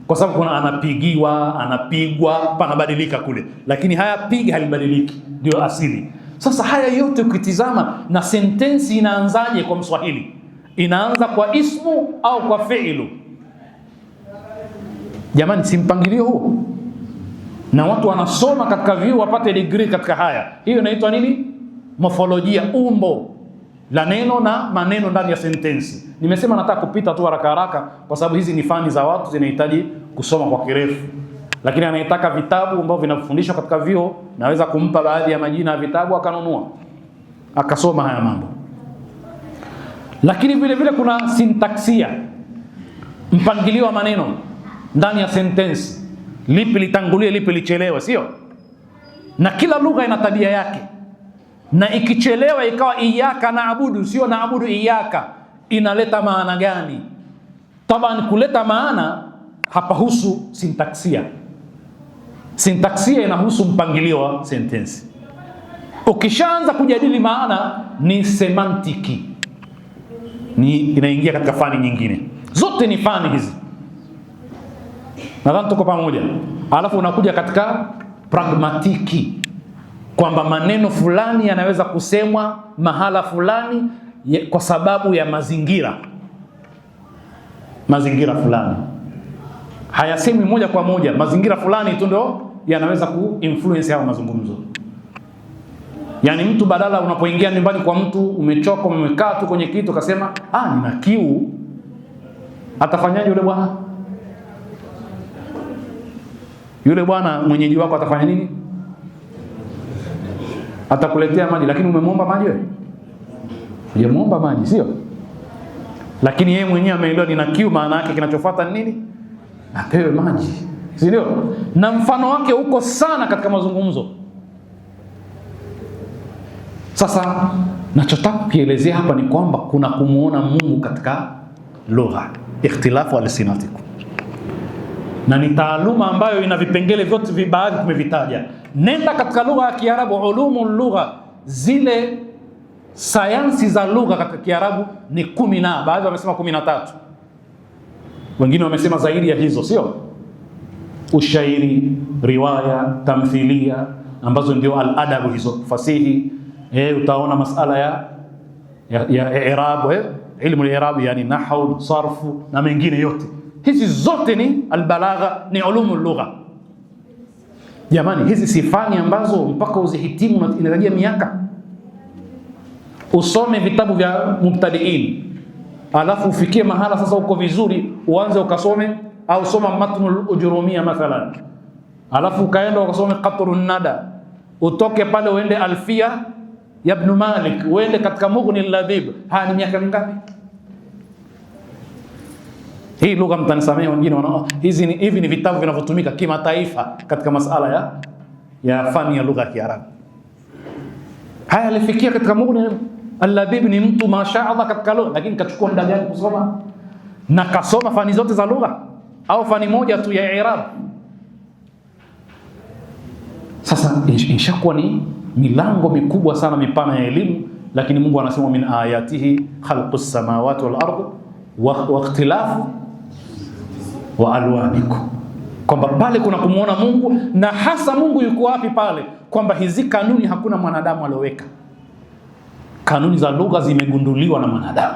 S1: kwa sababu kuna anapigiwa, anapigwa, panabadilika kule, lakini haya pig halibadiliki, ndio asili. Sasa haya yote ukitizama, na sentensi inaanzaje kwa Mswahili? Inaanza kwa ismu au kwa fi'lu? Jamani, si mpangilio huo? Na watu wanasoma katika vyuo wapate degree katika haya. Hiyo inaitwa nini? Morfolojia, umbo la neno na maneno ndani ya sentensi. Nimesema nataka kupita tu haraka haraka kwa sababu hizi ni fani za watu, zinahitaji kusoma kwa kirefu. Lakini anayetaka vitabu ambavyo vinafundishwa katika vyuo, naweza kumpa baadhi ya majina ya vitabu akanunua, akasoma haya mambo. Lakini vile vile kuna sintaksia, mpangilio wa maneno ndani ya sentensi. Lipi litangulie, lipi lichelewe, sio? Na kila lugha ina tabia yake. Na ikichelewa ikawa iyyaka naabudu, sio naabudu iyyaka, inaleta maana gani? Taban, kuleta maana hapahusu sintaksia. Sintaksia inahusu mpangilio wa sentensi. Ukishaanza kujadili maana ni semantiki, ni inaingia katika fani nyingine. Zote ni fani hizi, nadhani tuko pamoja. Alafu unakuja katika pragmatiki, kwamba maneno fulani yanaweza kusemwa mahala fulani kwa sababu ya mazingira fulani. Hayasemi moja kwa moja, mazingira fulani tu ndio yanaweza kuinfluence hayo mazungumzo. Yani mtu badala unapoingia nyumbani kwa mtu, umechoka, umekaa tu kwenye kitu, kasema nina kiu, atafanyaje yule bwana? Yule bwana mwenyeji wako atafanya nini? Atakuletea maji, lakini umemwomba maji wewe? Hujamwomba maji, sio? Lakini yeye mwenyewe ameelewa nina kiu, maana yake kinachofuata ni nini? Apewe maji, si ndio? Na mfano wake uko sana katika mazungumzo. Sasa nachotaka kuelezea hapa ni kwamba kuna kumuona Mungu katika lugha, ikhtilafu alsinatikum, na ni taaluma ambayo ina vipengele vyote vibaadhi tumevitaja. Nenda katika lugha ya Kiarabu, ulumul lugha, zile sayansi za lugha katika Kiarabu ni 10 na baadhi wamesema 13, wengine wamesema zaidi ya hizo, sio? Ushairi, riwaya, tamthilia, ambazo ndio al-adabu hizo, fasihi. Utaona masala ya i'rab, ilmu al-i'rab, yani nahwu, sarfu na mengine yote. Hizi zote ni al-balagha, ni ulumul lugha. Jamani, hizi sifani ambazo mpaka uzihitimu inatarajia miaka. Usome vitabu vya mubtadiin, alafu ufikie mahala sasa uko vizuri, uanze ukasome au soma matnul ujurumia mathalan, alafu ukaenda ukasome qatrun nada, utoke pale uende alfia ya Ibn Malik, uende katika Mughni al-Ladhib. Ni miaka mingapi? Hii lugha mtanisamea wengine wana hivi ni vitabu vinavyotumika kimataifa katika masala ya fani ya lugha ya Kiarabu. Haya alifikia katika Mughni al-Ladhib, ni mtu mashaallah katika lugha, lakini kachukua muda gani kusoma? Na kasoma fani zote za lugha au fani moja tu ya i'rab? Sasa inshakuwa ni milango mikubwa sana mipana ya elimu. Lakini Mungu anasema min ayatihi khalqus samawati wal ardi wa ikhtilafu wa alwanikum, kwamba pale kuna kumuona Mungu. Na hasa Mungu yuko wapi pale? Kwamba hizi kanuni hakuna mwanadamu alioweka. Kanuni za lugha zimegunduliwa na mwanadamu.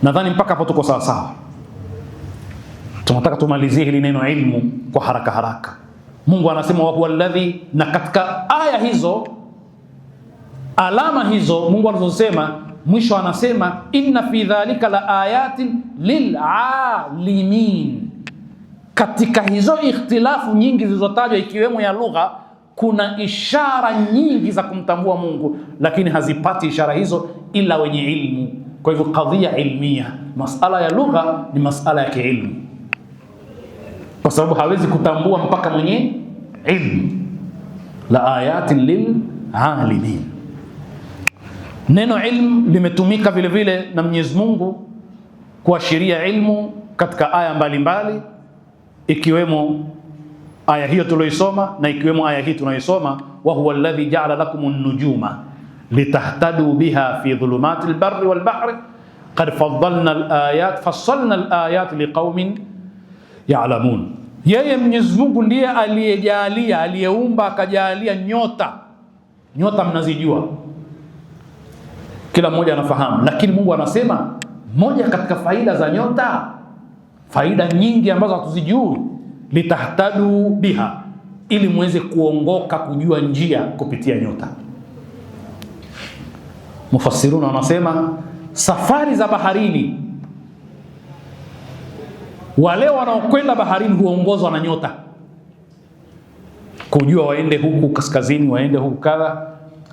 S1: Nadhani mpaka hapo tuko sawa sawa. Tunataka tumalizie hili neno ilmu kwa haraka haraka. Mungu anasema wa huwa alladhi, na katika aya hizo, alama hizo Mungu anazosema, mwisho anasema inna fi dhalika la ayatin lilalimin. Katika hizo ikhtilafu nyingi zilizotajwa ikiwemo ya lugha, kuna ishara nyingi za kumtambua Mungu, lakini hazipati ishara hizo ila wenye ilmu. Kwa hivyo kadhia ilmia, masala ya lugha ni masala ya kiilmu, kwa sababu hawezi kutambua mpaka mwenye ilmu. La ayatin lilalimin. Neno ilmu limetumika vile vile na Mwenyezi Mungu kuashiria ilmu katika aya mbalimbali, ikiwemo aya hiyo tulioisoma na ikiwemo aya hii tunayoisoma, wa huwa alladhi ja'ala lakumun nujuma litahtadu biha fi dhulumatil barri wal bahri qad fassalna al-ayat liqaumin ya'lamun. Yeye Mwenyezi Mungu ndiye aliyejalia, aliyeumba akajalia nyota. Nyota mnazijua, kila mmoja anafahamu, lakini Mungu anasema moja katika faida za nyota, faida nyingi ambazo hatuzijui, litahtadu biha, ili muweze kuongoka kujua njia kupitia nyota. Mufassiruna wanasema safari za baharini, wale wanaokwenda baharini huongozwa na nyota, kujua waende huku kaskazini, waende huku kadha.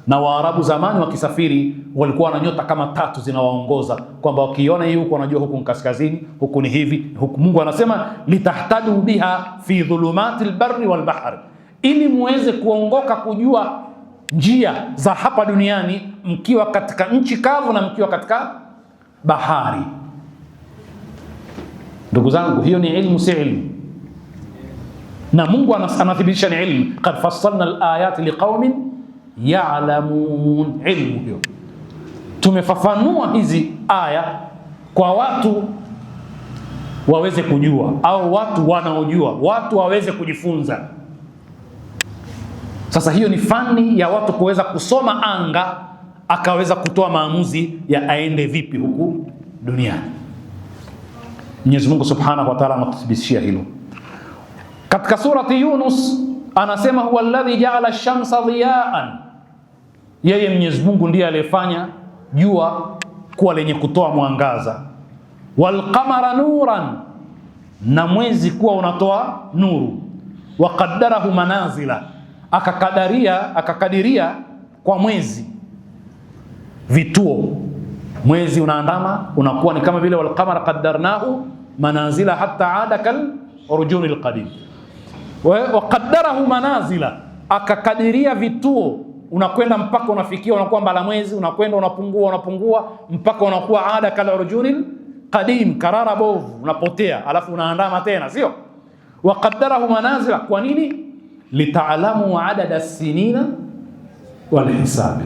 S1: Na Waarabu zamani wakisafiri walikuwa na nyota kama 3 zinawaongoza, kwamba wakiona hii huku wanajua huku kaskazini, huku ni hivi, huku. Mungu anasema litahtadu biha fi dhulumatil barri wal bahri, ili muweze kuongoka kujua njia za hapa duniani mkiwa katika nchi kavu na mkiwa katika bahari. Ndugu zangu, hiyo ni ilmu, si ilmu. Na Mungu anathibitisha ni ilmu. Qad fassalna al-ayati liqaumin ya'lamun. Ilmu hiyo tumefafanua hizi aya kwa watu waweze kujua, au watu wanaojua, watu waweze kujifunza. Sasa hiyo ni fani ya watu kuweza kusoma anga, akaweza kutoa maamuzi ya aende vipi huku duniani. Mwenyezi Mungu Subhanahu wa Ta'ala anatuthibitishia hilo katika surati Yunus, anasema huwa alladhi ja'ala ash-shamsa dhiya'an, yeye Mwenyezi Mungu ndiye aliyefanya jua kuwa lenye kutoa mwangaza, wal qamara nuran, na mwezi kuwa unatoa nuru, wa qaddarahu manazila, akakadiria kwa mwezi vituo. Mwezi unaandama unakuwa ni kama vile wal qamara qaddarnahu manazila hatta aada kal urjunil qadim, wa qaddarahu manazila, akakadiria vituo, unakwenda mpaka unafikia, unakuwa mbala mwezi, unakwenda unapungua mpaka unakuwa aada kal urjunil qadim, karara bovu, unapotea, alafu unaandama tena, sio? Wa qaddarahu manazila, kwa nini? Litaalamu adada as-sinina wal hisab,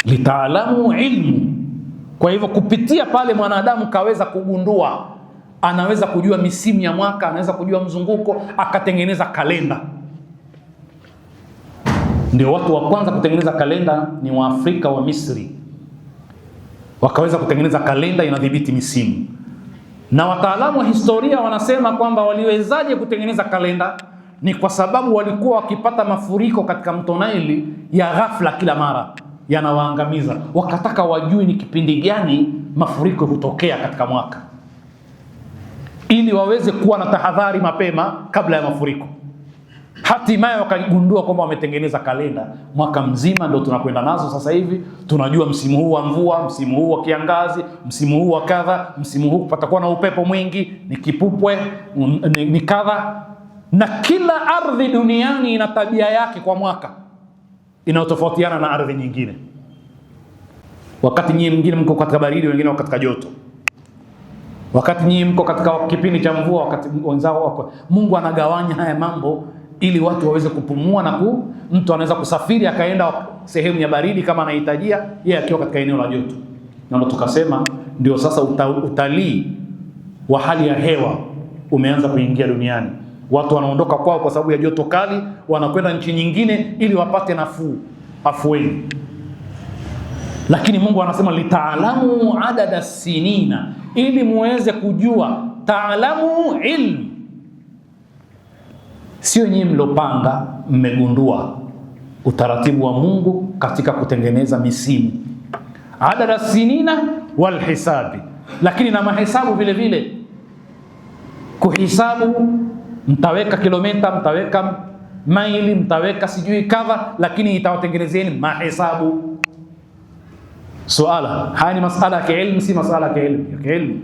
S1: litaalamu ilmu. Kwa hivyo kupitia pale mwanadamu kaweza kugundua, anaweza kujua misimu ya mwaka, anaweza kujua mzunguko, akatengeneza kalenda. Ndio watu wa kwanza kutengeneza kalenda ni Waafrika wa Misri, wakaweza kutengeneza kalenda inadhibiti misimu. Na wataalamu wa historia wanasema kwamba waliwezaje kutengeneza kalenda, ni kwa sababu walikuwa wakipata mafuriko katika mto Naili ya ghafla, kila mara yanawaangamiza. Wakataka wajue ni kipindi gani mafuriko hutokea katika mwaka, ili waweze kuwa na tahadhari mapema kabla ya mafuriko. Hatimaye wakagundua kwamba wametengeneza kalenda mwaka mzima, ndio tunakwenda nazo sasa hivi. Tunajua msimu huu wa mvua, msimu huu wa kiangazi, msimu huu wa kadha, msimu huu patakuwa na upepo mwingi, ni kipupwe, ni kadha. Na kila ardhi duniani ina tabia yake kwa mwaka inayotofautiana na ardhi nyingine. Wakati nyinyi mwingine mko katika baridi, wengine wako katika joto. Wakati nyinyi mko katika kipindi cha mvua, wakati wenzao wako. Mungu anagawanya haya mambo ili watu waweze kupumua, na mtu anaweza kusafiri akaenda sehemu ya baridi kama anahitajia, yeye akiwa katika eneo la joto. Na ndo tukasema ndio sasa utalii wa hali ya hewa umeanza kuingia duniani. Watu wanaondoka kwao kwa sababu ya joto kali, wanakwenda nchi nyingine ili wapate afueni. Lakini Mungu anasema litaalamu adada sinina, ili muweze kujua. Taalamu ilmu, sio nyinyi mlopanga, mmegundua utaratibu wa Mungu katika kutengeneza misimu. Adada sinina wal hisabi, lakini na mahesabu vile vile. Kuhisabu, mtaweka kilomita, mtaweka maili, mtaweka sijui kadha, lakini itawatengenezeni mahesabu. Suala, haya ni masala ya kielimu, si masala ya kielimu.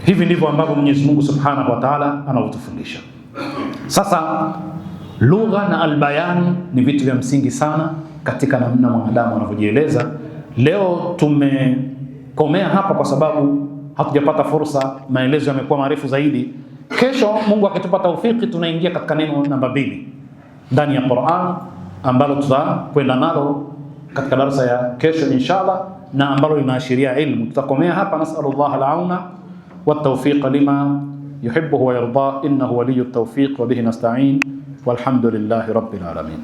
S1: Hivi ndivyo ambavyo Mwenyezi Mungu Subhanahu wa Ta'ala anatufundisha. Sasa lugha na albayani ni vitu vya msingi sana katika namna mwanadamu anavyojieleza. Leo tumekomea hapa kwa sababu hatujapata fursa, maelezo yamekuwa marefu zaidi. Kesho Mungu akitupa taufiki, tunaingia katika neno namba 2 ndani ya Qur'an, ambalo tutakwenda nalo katika darasa ya kesho inshallah, na ambalo linaashiria ilmu. Tutakomea hapa. Nasallallahu al-auna wat-tawfiq lima yuhibbu wa yarda, innahu waliyyu at-tawfiq wa bihi nasta'in, walhamdulillahi rabbil alamin.